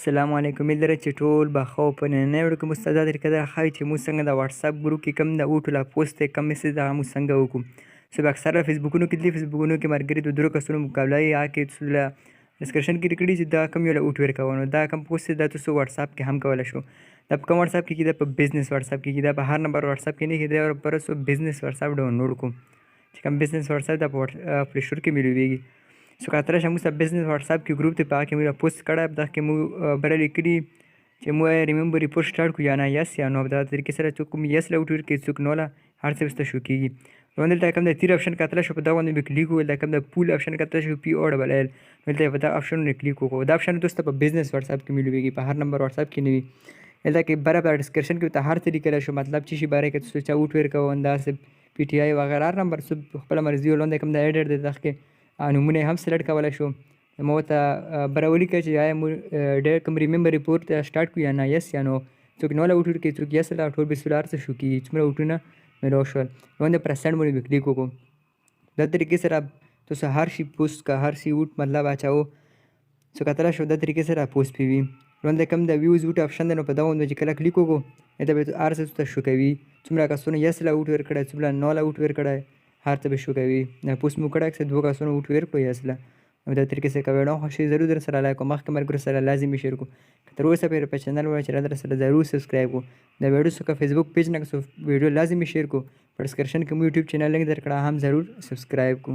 السلام علیکم ملګرو چې ټول به ښه او په نننۍ ویډیو کې موږ ته دا طریقه درښایو چې موږ څنګه د واتساپ ګروپ کې کوم د اوټو لا پوسټ دی کوم میسج دی هغه موږ څنګه وکړو څوک اکثره فیسبوکونو کې دي فیسبوکونو کې ملګري د درو کسونو مقابله یې هغه کې تاسو له ډسکرپشن کې لیکلي چې دا کوم یو له اوټ ورکوو نو دا کوم پوسټ دی دا تاسو واتساپ کې هم کولی شو دا په کوم واتساپ کې کېده په بزنس واتساپ کې کېده په هر نمبر واتساپ کې نه کېده او پر سو بزنس واتساپ ډاونلوډ کړو چې کوم بزنس واتساپ دا په پلی سټور کې ملويږي سو کاتره چې موږ بزنس واتساپ کې ګروپ ته پاک کې موږ پوسټ کړه دا کې موږ بل لیکلي چې موږ ریممبر ریپورټ سٹارټ کو یا نه یس یا نو دا طریقې سره چې کوم یس له وټور کې څوک نو لا هر څه وسته شو کیږي نو دلته کوم د تیر آپشن کاتره شو په دا باندې کلیک وکړئ دا کوم د پول آپشن کاتره شو پی او ډبل ال دلته په دا آپشن نه کلیک وکړو دا آپشن دوست په بزنس واتساپ کې ملويږي په هر نمبر واتساپ کې نیوي دلته کې برابر ډسکرپشن کې ته هر طریقې شو مطلب چې شي باره کې تاسو چا وټ ورکو انداز پی ټی آی وغیرہ هر نمبر سب خپل مرزي ولوند کوم د ایډیټ د دغه نمونه هم سلیکټ کولای شو مو ته براولي کې چې آیا ډېر کوم ریممبر ریپورټ سٹارټ کو یا نه یس یا نو څوک نو لا وټور کې څوک یس لا ټول به سولار څه شو کې چې موږ وټونه ملو شو نو د پرسنټ باندې کلیک وکړو د طریقې سره تاسو هر شي پوسټ کا هر شي وټ مطلب اچاو څو کتره شو د طریقې سره پوسټ پیوي نو د کوم د ویوز وټ آپشن نو په دا باندې چې کله کلیک وکړو دا به ار څه ته شو کوي څومره کسونه یس لا وټ ور کړه څومره نو لا وټ ور کړه هر ته به شو کوي نه پوسټ مو کړه چې دوه کسونه وټ ور کړو یس لا نو دا طریقې سره کوي نو خوشي ضرور سره لایک او مخکې مرګ سره لازمي شیر کو تر اوسه په چینل وای چې را سره ضرور سبسکرایب کو دا ویډیو څخه فیسبوک پیج نه کو ویډیو لازمي شیر کو په ډسکرپشن کې مو یوټیوب چینل لینک درکړه هم ضرور سبسکرایب کو